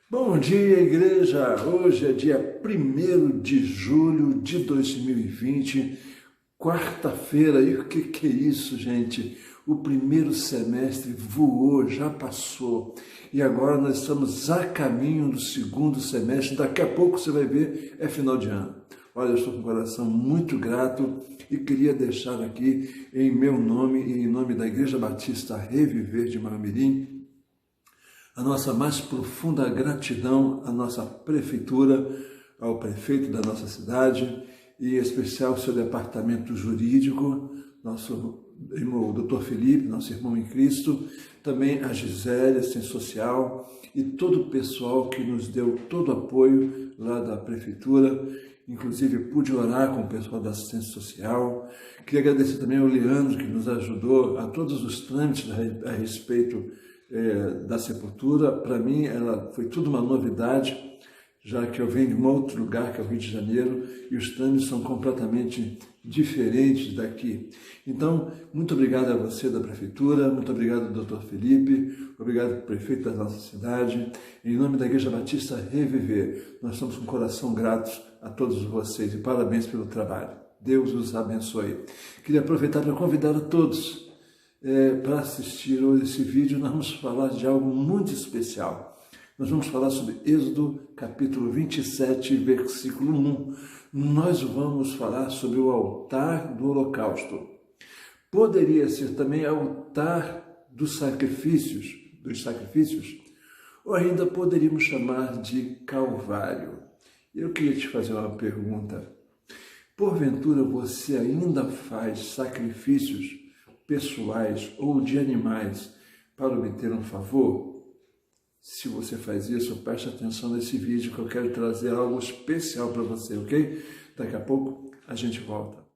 Bom dia, igreja! Hoje é dia 1º de julho de 2020, quarta-feira. E o que é isso, gente? O primeiro semestre voou, já passou. E agora nós estamos a caminho do segundo semestre. Daqui a pouco você vai ver, é final de ano. Olha, eu estou com o coração muito grato e queria deixar aqui, em meu nome e em nome da Igreja Batista Reviver de Maramirim, a nossa mais profunda gratidão à nossa prefeitura, ao prefeito da nossa cidade e em especial ao seu departamento jurídico, nosso irmão Dr. Felipe, nosso irmão em Cristo, também a Gisele, assistente social e todo o pessoal que nos deu todo o apoio lá da prefeitura. Inclusive pude orar com o pessoal da assistência social. Queria agradecer também ao Leandro, que nos ajudou a todos os trâmites a respeito da sepultura. Para mim, ela foi tudo uma novidade, já que eu venho de um outro lugar, que é o Rio de Janeiro, e os trâmites são completamente diferentes daqui. Então, muito obrigado a você da Prefeitura, muito obrigado ao Dr. Felipe, obrigado ao prefeito da nossa cidade. Em nome da Igreja Batista Reviver, nós estamos com o coração gratos a todos vocês e parabéns pelo trabalho. Deus os abençoe. Queria aproveitar para convidar a todos para assistir hoje esse vídeo. Nós vamos falar de algo muito especial. Nós vamos falar sobre Êxodo, capítulo 27, versículo 1. Nós vamos falar sobre o altar do holocausto. Poderia ser também altar dos sacrifícios, ou ainda poderíamos chamar de Calvário. Eu queria te fazer uma pergunta. Porventura você ainda faz sacrifícios pessoais ou de animais para obter um favor? Se você faz isso, preste atenção nesse vídeo que eu quero trazer algo especial para você, ok? Daqui a pouco a gente volta.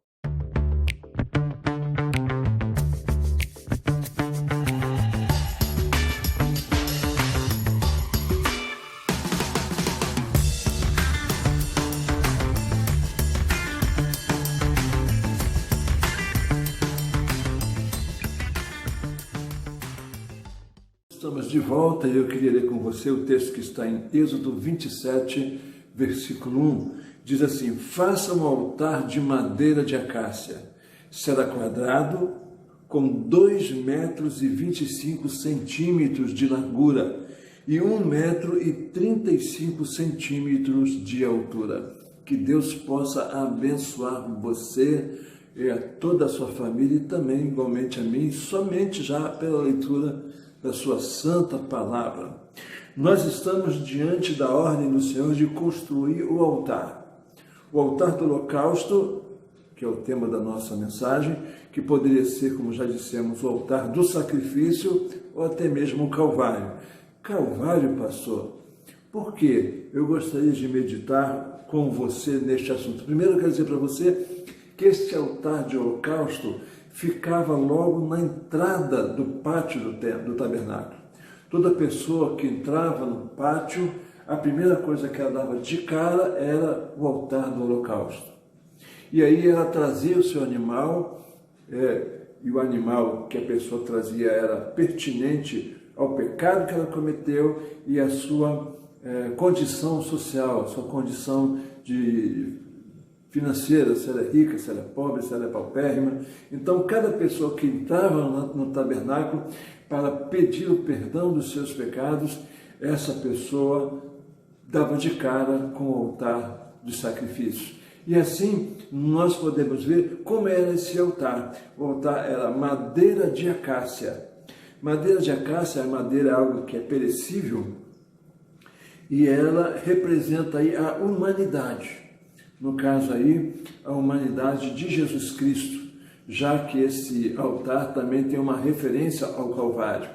Estamos de volta e eu queria ler com você o texto que está em Êxodo 27, versículo 1. Diz assim: faça um altar de madeira de acácia. Será quadrado, com 2,25 metros de largura e 1,35 metros de altura. Que Deus possa abençoar você e a toda a sua família e também igualmente a mim, somente já pela leitura da sua santa palavra. Nós estamos diante da ordem do Senhor de construir o altar. O altar do holocausto, que é o tema da nossa mensagem, que poderia ser, como já dissemos, o altar do sacrifício ou até mesmo o Calvário. Calvário, pastor, por quê? Eu gostaria de meditar com você neste assunto. Primeiro eu quero dizer para você que este altar de holocausto ficava logo na entrada do pátio do tabernáculo. Toda pessoa que entrava no pátio, a primeira coisa que ela dava de cara era o altar do holocausto. E aí ela trazia o seu animal, e o animal que a pessoa trazia era pertinente ao pecado que ela cometeu e à sua condição social, sua condição financeira, se ela é rica, se ela é pobre, se ela é paupérrima. Então, cada pessoa que entrava no tabernáculo para pedir o perdão dos seus pecados, essa pessoa dava de cara com o altar de sacrifício. E assim, nós podemos ver como era esse altar. O altar era madeira de acácia. Madeira de acácia, a madeira é algo que é perecível, e ela representa aí a humanidade. No caso aí, a humanidade de Jesus Cristo, já que esse altar também tem uma referência ao Calvário.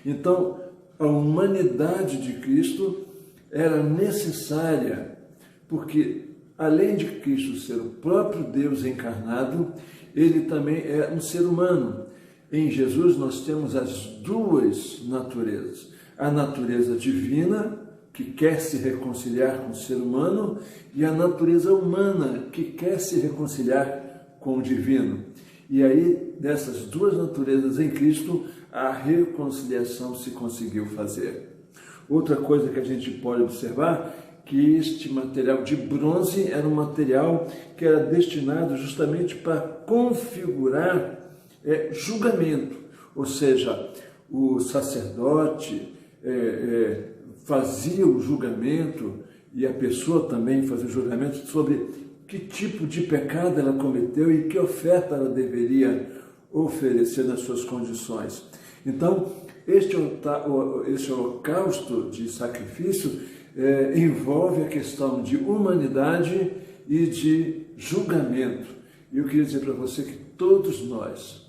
Então, a humanidade de Cristo era necessária, porque além de Cristo ser o próprio Deus encarnado, ele também é um ser humano. Em Jesus nós temos as duas naturezas, a natureza divina, que quer se reconciliar com o ser humano, e a natureza humana, que quer se reconciliar com o divino. E aí, dessas duas naturezas em Cristo, a reconciliação se conseguiu fazer. Outra coisa que a gente pode observar, que este material de bronze era um material que era destinado justamente para configurar julgamento, ou seja, o sacerdote fazia o julgamento e a pessoa também fazia o julgamento sobre que tipo de pecado ela cometeu e que oferta ela deveria oferecer nas suas condições. Então, este holocausto de sacrifício envolve a questão de humanidade e de julgamento. E eu queria dizer para você que todos nós,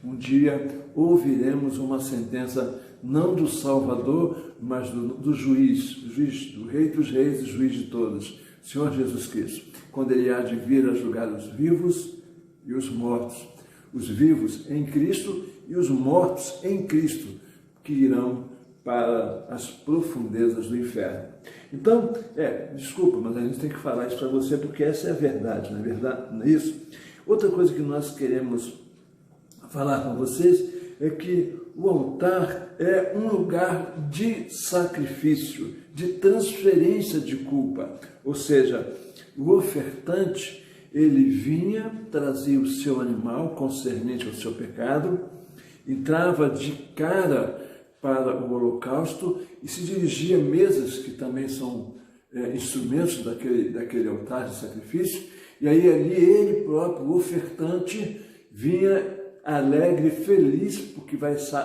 um dia ouviremos uma sentença não do Salvador, mas do juiz, do Rei dos Reis e juiz de todos, Senhor Jesus Cristo, quando Ele há de vir a julgar os vivos e os mortos. Os vivos em Cristo e os mortos em Cristo, que irão para as profundezas do inferno. Então, desculpa, mas a gente tem que falar isso para você, porque essa é a verdade, não é verdade? Não é isso? Outra coisa que nós queremos falar com vocês é que o altar é um lugar de sacrifício, de transferência de culpa. Ou seja, o ofertante, ele vinha, trazia o seu animal concernente ao seu pecado, entrava de cara para o holocausto e se dirigia a mesas, que também são instrumentos daquele altar de sacrifício, e aí ali ele próprio, o ofertante, vinha alegre, feliz, porque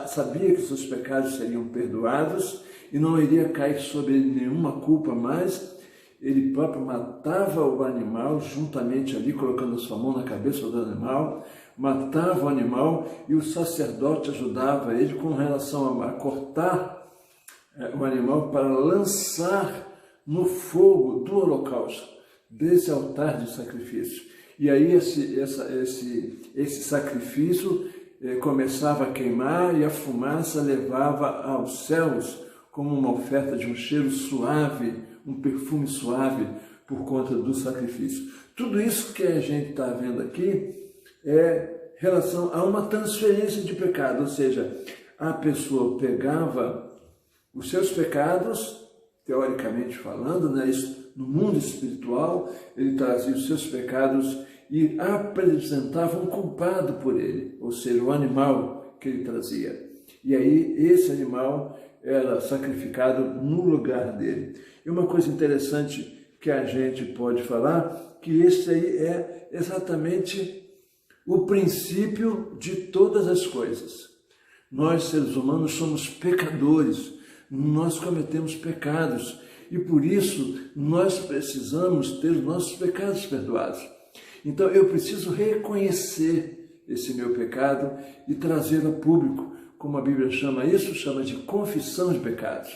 sabia que seus pecados seriam perdoados e não iria cair sobre ele nenhuma culpa mais. Ele próprio matava o animal juntamente ali, colocando a sua mão na cabeça do animal, matava o animal e o sacerdote ajudava ele com relação a cortar o animal para lançar no fogo do holocausto, desse altar de sacrifício. E aí esse sacrifício começava a queimar e a fumaça levava aos céus como uma oferta de um cheiro suave, um perfume suave por conta do sacrifício. Tudo isso que a gente está vendo aqui é relação a uma transferência de pecado, ou seja, a pessoa pegava os seus pecados, teoricamente falando, né, isso, no mundo espiritual, ele trazia os seus pecados e apresentava um culpado por ele, ou seja, o animal que ele trazia. E aí esse animal era sacrificado no lugar dele. E uma coisa interessante que a gente pode falar, que esse aí é exatamente o princípio de todas as coisas. Nós, seres humanos, somos pecadores, nós cometemos pecados, e por isso nós precisamos ter os nossos pecados perdoados. Então eu preciso reconhecer esse meu pecado e trazê-lo a público, como a Bíblia chama isso, chama de confissão de pecados,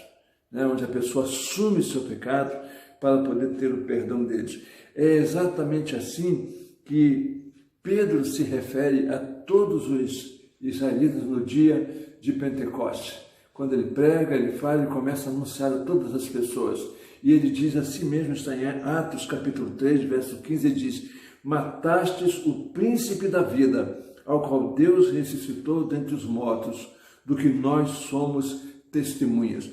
né? Onde a pessoa assume o seu pecado para poder ter o perdão deles. É exatamente assim que Pedro se refere a todos os israelitas no dia de Pentecostes. Quando ele prega, ele fala e começa a anunciar a todas as pessoas. E ele diz assim mesmo, está em Atos capítulo 3, verso 15, ele diz: matastes o príncipe da vida, ao qual Deus ressuscitou dentre os mortos, do que nós somos testemunhas.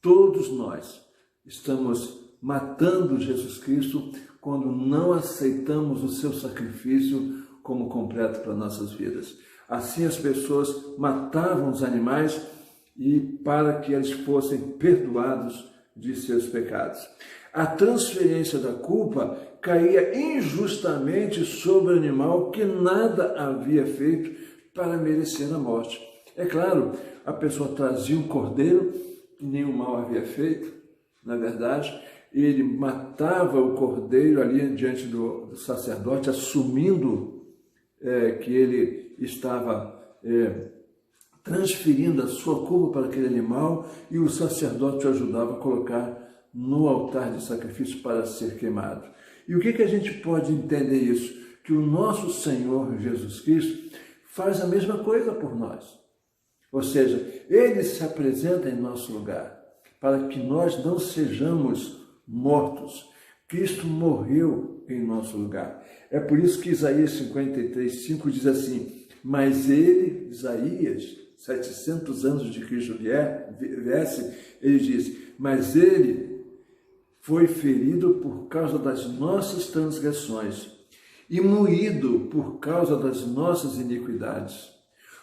Todos nós estamos matando Jesus Cristo quando não aceitamos o seu sacrifício como completo para nossas vidas. Assim as pessoas matavam os animais e para que eles fossem perdoados de seus pecados. A transferência da culpa caía injustamente sobre o animal que nada havia feito para merecer a morte. É claro, a pessoa trazia um cordeiro que nenhum mal havia feito, na verdade, ele matava o cordeiro ali diante do sacerdote, assumindo que ele estava transferindo a sua culpa para aquele animal, e o sacerdote o ajudava a colocar no altar de sacrifício para ser queimado. E o que a gente pode entender isso? Que o nosso Senhor Jesus Cristo faz a mesma coisa por nós. Ou seja, Ele se apresenta em nosso lugar, para que nós não sejamos mortos. Cristo morreu em nosso lugar. É por isso que Isaías 53:5 diz assim: mas ele, Isaías, 700 anos de Cristo viesse, ele diz, mas ele foi ferido por causa das nossas transgressões e moído por causa das nossas iniquidades.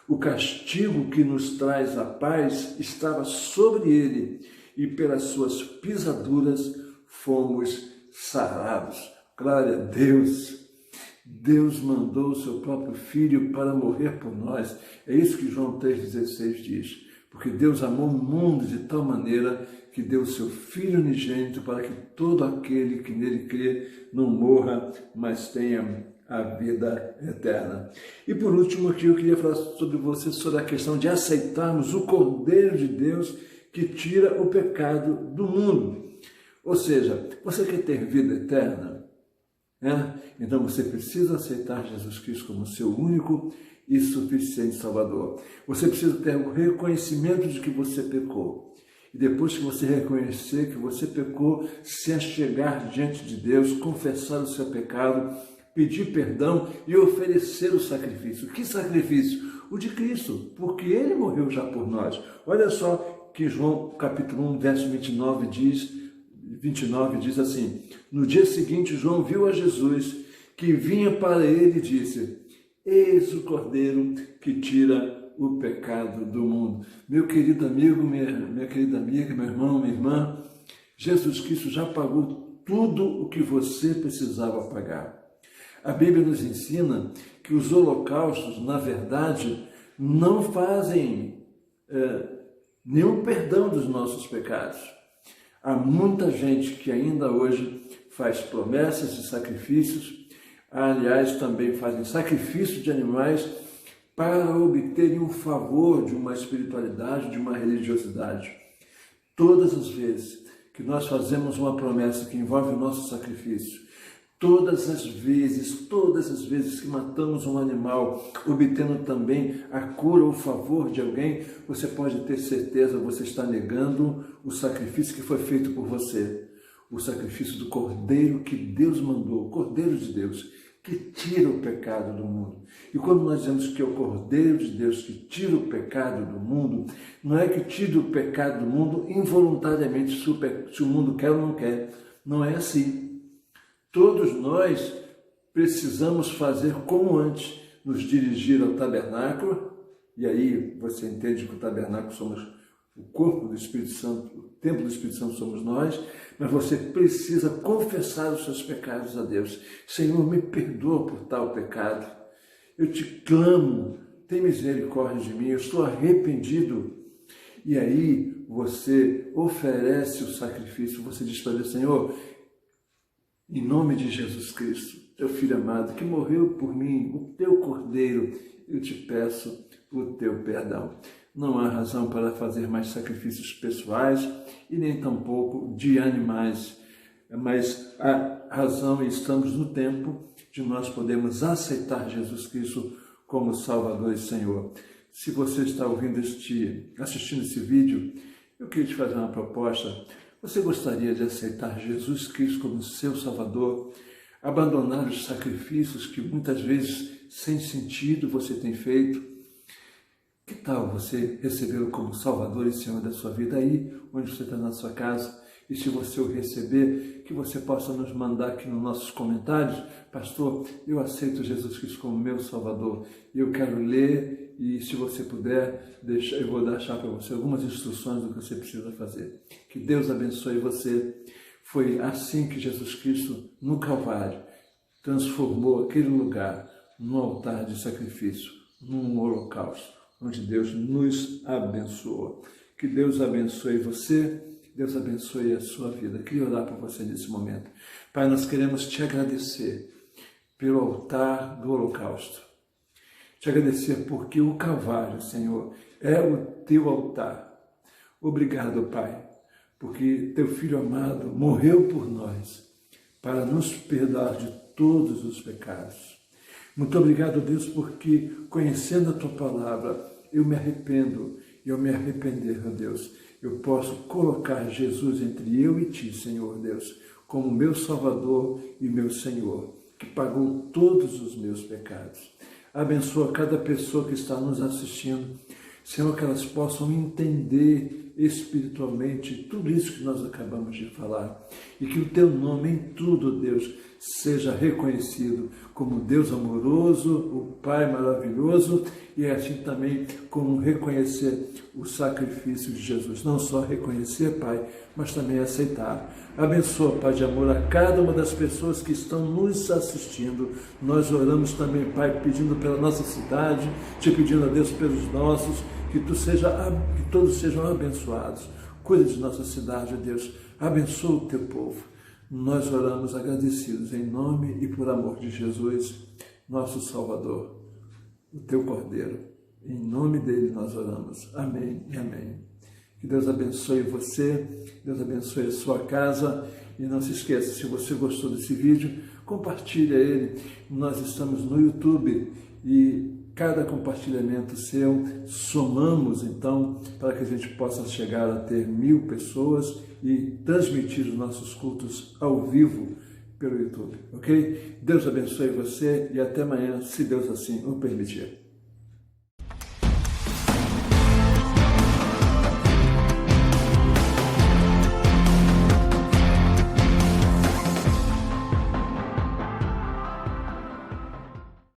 O castigo que nos traz a paz estava sobre ele, e pelas suas pisaduras fomos sarados. Glória a Deus! Deus mandou o seu próprio Filho para morrer por nós. É isso que João 3,16 diz. Porque Deus amou o mundo de tal maneira que deu o seu Filho unigênito para que todo aquele que nele crê não morra, mas tenha a vida eterna. E por último aqui eu queria falar sobre você, sobre a questão de aceitarmos o Cordeiro de Deus que tira o pecado do mundo. Ou seja, você quer ter vida eterna? Então você precisa aceitar Jesus Cristo como seu único e suficiente Salvador. Você precisa ter o reconhecimento de que você pecou. E depois que você reconhecer que você pecou, se achegar diante de Deus, confessar o seu pecado, pedir perdão e oferecer o sacrifício. Que sacrifício? O de Cristo, porque Ele morreu já por nós. Olha só que João capítulo 1, verso 29 diz assim, no dia seguinte João viu a Jesus que vinha para ele e disse, eis o Cordeiro que tira o pecado do mundo. Meu querido amigo, minha querida amiga, meu irmão, minha irmã, Jesus Cristo já pagou tudo o que você precisava pagar. A Bíblia nos ensina que os holocaustos, na verdade, não fazem nenhum perdão dos nossos pecados. Há muita gente que ainda hoje faz promessas de sacrifícios, aliás, também fazem sacrifício de animais para obterem um favor de uma espiritualidade, de uma religiosidade. Todas as vezes que nós fazemos uma promessa que envolve o nosso sacrifício, todas as vezes que matamos um animal, obtendo também a cura ou o favor de alguém, você pode ter certeza, você está negando o sacrifício que foi feito por você. O sacrifício do Cordeiro que Deus mandou, o Cordeiro de Deus, que tira o pecado do mundo. E quando nós dizemos que é o Cordeiro de Deus que tira o pecado do mundo, não é que tira o pecado do mundo involuntariamente, se o mundo quer ou não quer. Não é assim. Todos nós precisamos fazer como antes, nos dirigir ao tabernáculo, e aí você entende que o tabernáculo somos o corpo do Espírito Santo, o templo do Espírito Santo somos nós, mas você precisa confessar os seus pecados a Deus. Senhor, me perdoa por tal pecado. Eu te clamo, tem misericórdia de mim, eu estou arrependido. E aí você oferece o sacrifício, você diz para Deus, Senhor, em nome de Jesus Cristo, teu Filho amado, que morreu por mim, o teu Cordeiro, eu te peço o teu perdão. Não há razão para fazer mais sacrifícios pessoais e nem tampouco de animais, mas há razão e estamos no tempo de nós podermos aceitar Jesus Cristo como Salvador e Senhor. Se você está assistindo esse vídeo, eu queria te fazer uma proposta. Você gostaria de aceitar Jesus Cristo como seu Salvador, abandonar os sacrifícios que muitas vezes sem sentido você tem feito? Que tal você recebê-lo como Salvador e Senhor da sua vida aí, onde você está na sua casa? E se você o receber, que você possa nos mandar aqui nos nossos comentários, pastor, eu aceito Jesus Cristo como meu Salvador. Eu quero ler e se você puder, eu vou deixar para você algumas instruções do que você precisa fazer. Que Deus abençoe você. Foi assim que Jesus Cristo, no Calvário, transformou aquele lugar num altar de sacrifício, num holocausto, onde Deus nos abençoou. Que Deus abençoe você, Deus abençoe a sua vida. Queria orar por você nesse momento. Pai, nós queremos te agradecer pelo altar do holocausto. Te agradecer porque o Calvário, Senhor, é o teu altar. Obrigado, Pai, porque teu Filho amado morreu por nós para nos perdoar de todos os pecados. Muito obrigado, Deus, porque conhecendo a tua palavra, eu me arrependo e ao me arrepender, ó Deus, eu posso colocar Jesus entre eu e ti, Senhor Deus, como meu Salvador e meu Senhor, que pagou todos os meus pecados. Abençoa cada pessoa que está nos assistindo. Senhor, que elas possam entender espiritualmente tudo isso que nós acabamos de falar, e que o teu nome em tudo, Deus, seja reconhecido como Deus amoroso, o Pai maravilhoso, e assim também como reconhecer o sacrifício de Jesus. Não só reconhecer, Pai, mas também aceitar. Abençoa, Pai de amor, a cada uma das pessoas que estão nos assistindo. Nós oramos também, Pai, pedindo pela nossa cidade, te pedindo a Deus pelos nossos, que todos sejam abençoados. Cuida de nossa cidade, Deus. Abençoa o teu povo. Nós oramos agradecidos em nome e por amor de Jesus, nosso Salvador, o teu Cordeiro. Em nome dele nós oramos. Amém e amém. Que Deus abençoe você, Deus abençoe a sua casa. E não se esqueça, se você gostou desse vídeo, compartilhe ele. Nós estamos no YouTube e cada compartilhamento seu, somamos então para que a gente possa chegar a ter 1000 pessoas e transmitir os nossos cultos ao vivo pelo YouTube, ok? Deus abençoe você e até amanhã, se Deus assim o permitir.